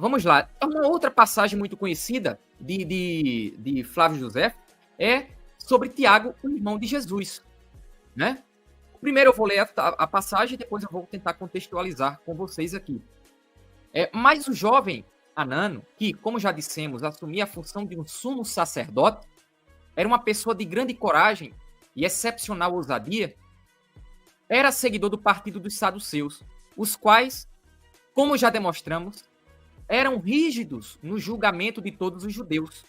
vamos lá. Uma outra passagem muito conhecida de Flávio José é sobre Tiago, o irmão de Jesus, né? Primeiro eu vou ler a passagem, depois eu vou tentar contextualizar com vocês aqui. Mas o jovem Anano, que, como já dissemos, assumia a função de um sumo sacerdote, era uma pessoa de grande coragem e excepcional ousadia, era seguidor do partido dos saduceus, os quais, como já demonstramos, eram rígidos no julgamento de todos os judeus.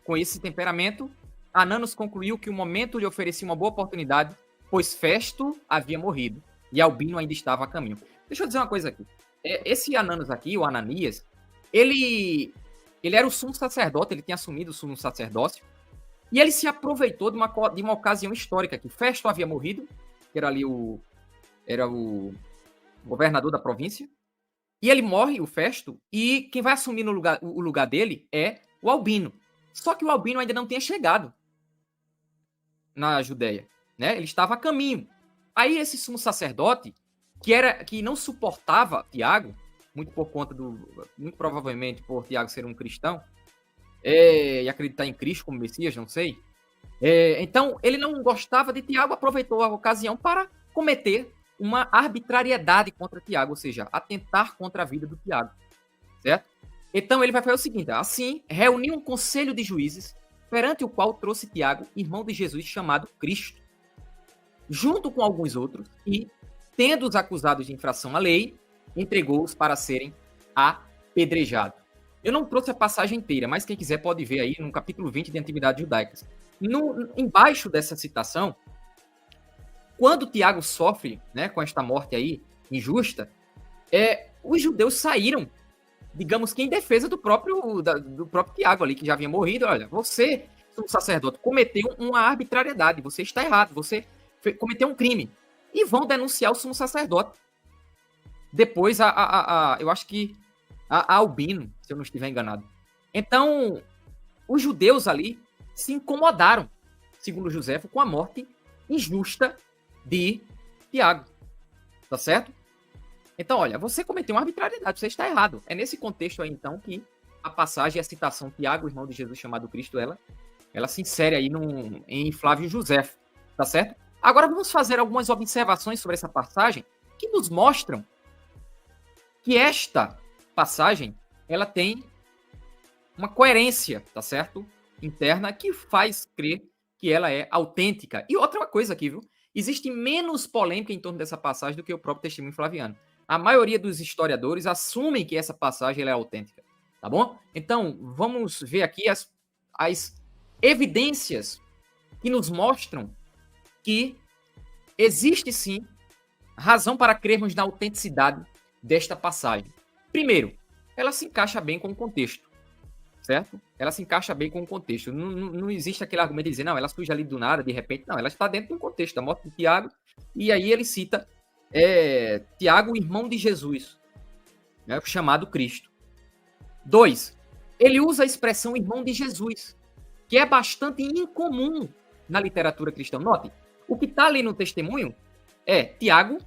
Com esse temperamento, Ananos concluiu que o momento lhe oferecia uma boa oportunidade, pois Festo havia morrido e Albino ainda estava a caminho. Deixa eu dizer uma coisa aqui. Esse Ananos aqui, o Ananias, ele era o sumo sacerdote, ele tinha assumido o sumo sacerdócio, e ele se aproveitou de uma ocasião histórica, que Festo havia morrido, que era ali o governador da província, e ele morre, o Festo, e quem vai assumir o lugar dele é o Albino. Só que o Albino ainda não tinha chegado na Judéia, né? Ele estava a caminho. Aí esse sumo sacerdote, que não suportava Tiago, muito provavelmente por Tiago ser um cristão, e acreditar em Cristo como Messias, não sei. Então, ele não gostava de Tiago, aproveitou a ocasião para cometer uma arbitrariedade contra Tiago, ou seja, atentar contra a vida do Tiago, certo? Então, ele vai fazer o seguinte, assim, reuniu um conselho de juízes, perante o qual trouxe Tiago, irmão de Jesus, chamado Cristo, junto com alguns outros, e, tendo-os acusados de infração à lei, entregou-os para serem apedrejados. Eu não trouxe a passagem inteira, mas quem quiser pode ver aí no capítulo 20 de Antiguidades Judaicas. Embaixo dessa citação, quando Tiago sofre, né, com esta morte aí injusta, os judeus saíram, digamos que em defesa do próprio Tiago ali, que já havia morrido. Olha, você, como sacerdote, cometeu uma arbitrariedade, você está errado, você cometeu um crime. E vão denunciar o sumo sacerdote. Depois, eu acho que a Albino, se eu não estiver enganado. Então, os judeus ali se incomodaram, segundo Joséfo, com a morte injusta de Tiago. Tá certo? Então, olha, você cometeu uma arbitrariedade, você está errado. É nesse contexto aí, então, que a passagem, a citação Tiago, irmão de Jesus chamado Cristo, ela se insere aí em Flávio Joséfo. Tá certo? Agora vamos fazer algumas observações sobre essa passagem que nos mostram que esta passagem, ela tem uma coerência, tá certo? Interna, que faz crer que ela é autêntica. E outra coisa aqui, viu? Existe menos polêmica em torno dessa passagem do que o próprio testemunho flaviano. A maioria dos historiadores assumem que essa passagem ela é autêntica, tá bom? Então, vamos ver aqui as evidências que nos mostram que existe sim razão para crermos na autenticidade desta passagem. Primeiro, ela se encaixa bem com o contexto, certo? Ela se encaixa bem com o contexto. Não existe aquele argumento de dizer, não, ela surge ali do nada, de repente. Não, ela está dentro de um contexto, da morte de Tiago, e aí ele cita Tiago, irmão de Jesus, né, chamado Cristo. 2, ele usa a expressão irmão de Jesus, que é bastante incomum na literatura cristã. Note, o que está ali no testemunho é Tiago,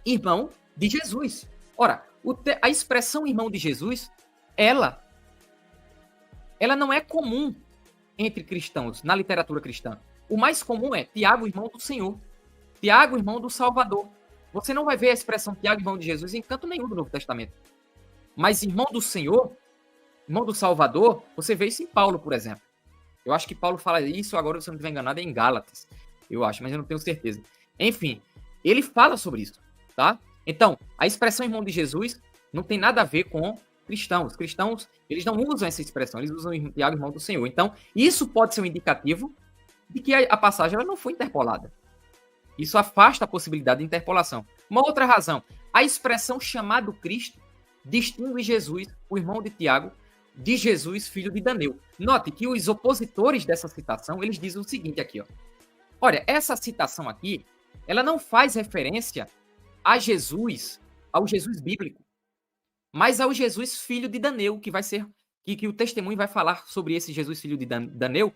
irmão de Jesus. Ora, a expressão irmão de Jesus, ela não é comum entre cristãos, na literatura cristã. O mais comum é Tiago, irmão do Senhor. Tiago, irmão do Salvador. Você não vai ver a expressão Tiago, irmão de Jesus em canto nenhum do Novo Testamento. Mas irmão do Senhor, irmão do Salvador, você vê isso em Paulo, por exemplo. Eu acho que Paulo fala isso, agora, se eu não estiver enganado, é em Gálatas. Eu acho, mas eu não tenho certeza. Enfim, ele fala sobre isso, tá? Então, a expressão irmão de Jesus não tem nada a ver com cristãos. Os cristãos, eles não usam essa expressão, eles usam Tiago, irmão do Senhor. Então, isso pode ser um indicativo de que a passagem ela não foi interpolada. Isso afasta a possibilidade de interpolação. Uma outra razão, a expressão chamado Cristo distingue Jesus, o irmão de Tiago, de Jesus, filho de Daneu. Note que os opositores dessa citação, eles dizem o seguinte aqui, ó. Olha, essa citação aqui, ela não faz referência a Jesus, ao Jesus bíblico, mas ao Jesus filho de Daneu, que vai ser, que o testemunho vai falar sobre esse Jesus filho de Daneu,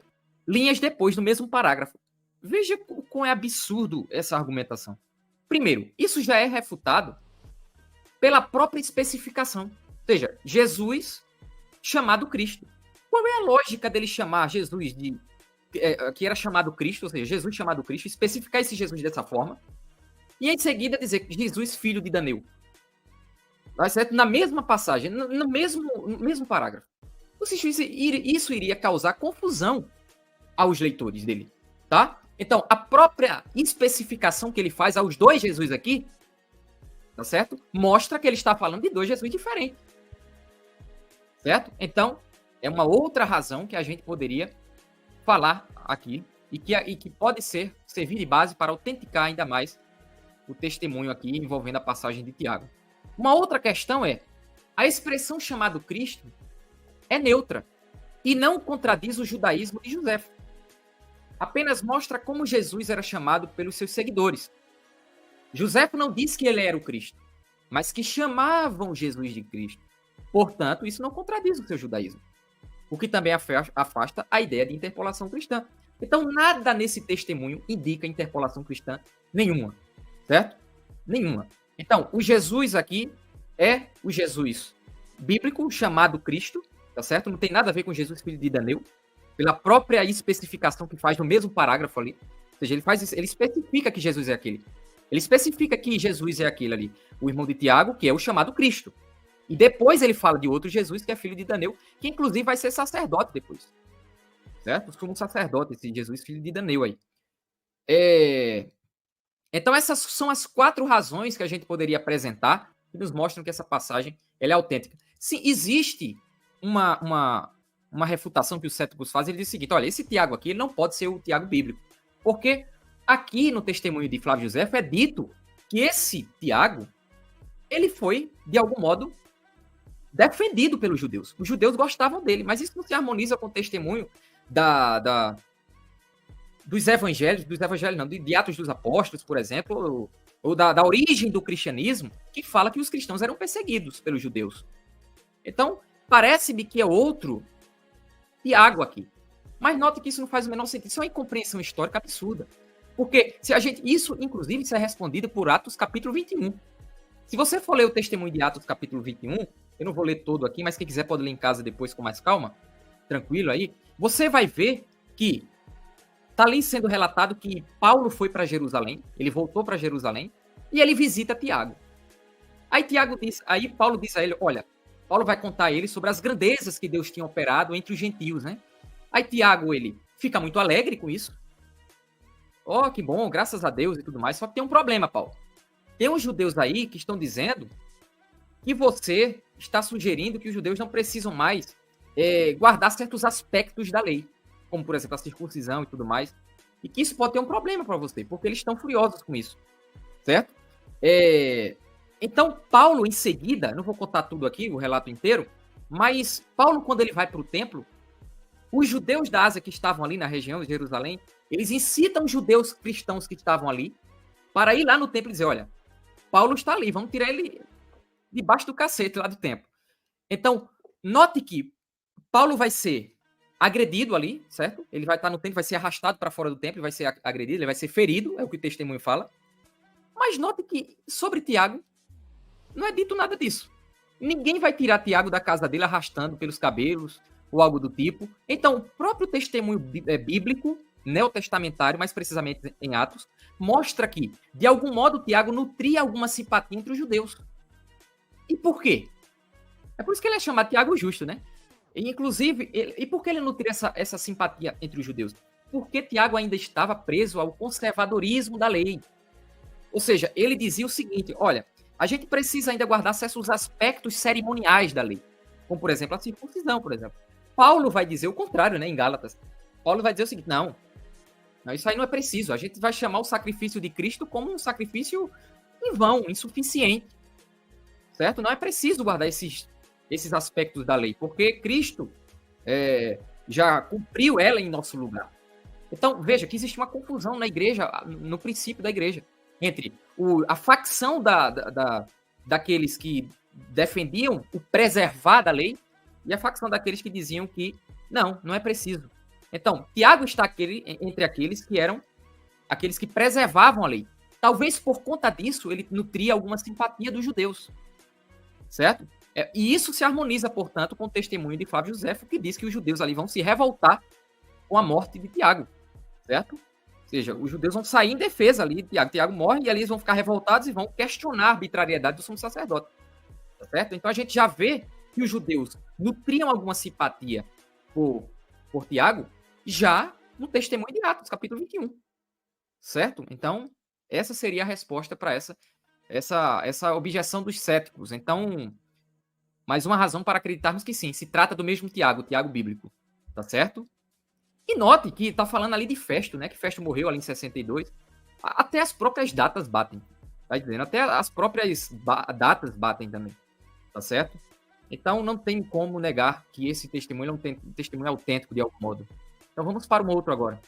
linhas depois, no mesmo parágrafo. Veja como é absurdo essa argumentação. Primeiro, isso já é refutado pela própria especificação. seja, Jesus chamado Cristo. Qual é a lógica dele chamar Jesus que era chamado Cristo, ou seja, Jesus chamado Cristo, especificar esse Jesus dessa forma, e em seguida dizer Jesus, filho de Daneu? Tá certo? Na mesma passagem, no mesmo parágrafo. Ou seja, isso iria causar confusão aos leitores dele, tá? Então, a própria especificação que ele faz aos dois Jesus aqui, tá certo? Mostra que ele está falando de dois Jesus diferentes. Certo? Então, é uma outra razão que a gente poderia falar aqui e que pode servir de base para autenticar ainda mais o testemunho aqui envolvendo a passagem de Tiago. Uma outra questão é, a expressão chamado Cristo é neutra e não contradiz o judaísmo de José. Apenas mostra como Jesus era chamado pelos seus seguidores. José não disse que ele era o Cristo, mas que chamavam Jesus de Cristo. Portanto, isso não contradiz o seu judaísmo, o que também afasta a ideia de interpolação cristã. Então, nada nesse testemunho indica interpolação cristã nenhuma, certo? Nenhuma. Então, o Jesus aqui é o Jesus bíblico chamado Cristo, tá certo? Não tem nada a ver com Jesus filho de Daneu, pela própria especificação que faz no mesmo parágrafo ali. Ou seja, ele especifica que Jesus é aquele. Ele especifica que Jesus é aquele ali, o irmão de Tiago, que é o chamado Cristo. E depois ele fala de outro Jesus, que é filho de Daneu, que inclusive vai ser sacerdote depois. Certo? Como sacerdote, esse Jesus filho de Daneu aí. Então essas são as 4 razões que a gente poderia apresentar que nos mostram que essa passagem ela é autêntica. Sim, existe uma refutação que os céticos fazem. Ele diz o seguinte, olha, esse Tiago aqui ele não pode ser o Tiago bíblico. Porque aqui no testemunho de Flávio José é dito que esse Tiago, ele foi, de algum modo, defendido pelos judeus. Os judeus gostavam dele, mas isso não se harmoniza com o testemunho dos evangelhos não, de Atos dos Apóstolos, por exemplo, ou da origem do cristianismo, que fala que os cristãos eram perseguidos pelos judeus. Então, parece-me que é outro Tiago aqui. Mas note que isso não faz o menor sentido. Isso é uma incompreensão histórica absurda. Porque isso, inclusive, isso é respondido por Atos capítulo 21. Se você for ler o testemunho de Atos capítulo 21, eu não vou ler todo aqui, mas quem quiser pode ler em casa depois com mais calma, tranquilo aí, você vai ver que está ali sendo relatado que Paulo foi para Jerusalém, ele voltou para Jerusalém, e ele visita Tiago. Aí Paulo diz a ele, olha, Paulo vai contar a ele sobre as grandezas que Deus tinha operado entre os gentios, né? Aí Tiago, ele fica muito alegre com isso. Oh, que bom, graças a Deus e tudo mais. Só que tem um problema, Paulo. Tem uns judeus aí que estão dizendo que você está sugerindo que os judeus não precisam mais guardar certos aspectos da lei, como, por exemplo, a circuncisão e tudo mais, e que isso pode ter um problema para você, porque eles estão furiosos com isso, certo? Então, Paulo, em seguida, não vou contar tudo aqui, o relato inteiro, mas Paulo, quando ele vai para o templo, os judeus da Ásia que estavam ali na região de Jerusalém, eles incitam os judeus cristãos que estavam ali para ir lá no templo e dizer, olha, Paulo está ali, vamos tirar ele debaixo do cacete lá do templo. Então, note que Paulo vai ser agredido ali, certo? Ele vai estar no templo, vai ser arrastado para fora do templo, vai ser agredido, ele vai ser ferido, é o que o testemunho fala. Mas note que sobre Tiago não é dito nada disso. Ninguém vai tirar Tiago da casa dele arrastando pelos cabelos ou algo do tipo. Então, o próprio testemunho bíblico, neotestamentário, mais precisamente em Atos, mostra que, de algum modo, Tiago nutria alguma simpatia entre os judeus. E por quê? É por isso que ele é chamado Tiago Justo, né? E, inclusive, e por que ele nutria essa simpatia entre os judeus? Porque Tiago ainda estava preso ao conservadorismo da lei. Ou seja, ele dizia o seguinte, olha, a gente precisa ainda guardar certos aspectos cerimoniais da lei, como, por exemplo, a circuncisão, por exemplo. Paulo vai dizer o contrário, né, em Gálatas. Paulo vai dizer o seguinte, não, isso aí não é preciso, a gente vai chamar o sacrifício de Cristo como um sacrifício em vão, insuficiente, certo? Não é preciso guardar esses aspectos da lei, porque Cristo já cumpriu ela em nosso lugar. Então, veja que existe uma confusão na igreja, no princípio da igreja, entre a facção daqueles que defendiam o preservar da lei e a facção daqueles que diziam que não é preciso. Então, Tiago está entre aqueles que eram aqueles que preservavam a lei. Talvez por conta disso ele nutria alguma simpatia dos judeus, certo? E isso se harmoniza, portanto, com o testemunho de Flávio Josefo, que diz que os judeus ali vão se revoltar com a morte de Tiago, certo? Ou seja, os judeus vão sair em defesa ali de Tiago. Tiago morre e ali eles vão ficar revoltados e vão questionar a arbitrariedade do sumo sacerdote, tá certo? Então a gente já vê que os judeus nutriam alguma simpatia por Tiago já no testemunho de Atos, capítulo 21, certo? Então, essa seria a resposta para essa objeção dos céticos. Então, mais uma razão para acreditarmos que sim, se trata do mesmo Tiago, o Tiago bíblico, tá certo? E note que tá falando ali de Festo, né? Que Festo morreu ali em 62. Até as próprias datas batem, tá entendendo? Até as próprias datas batem também, tá certo? Então não tem como negar que esse testemunho é um testemunho autêntico de algum modo. Então vamos para um outro agora.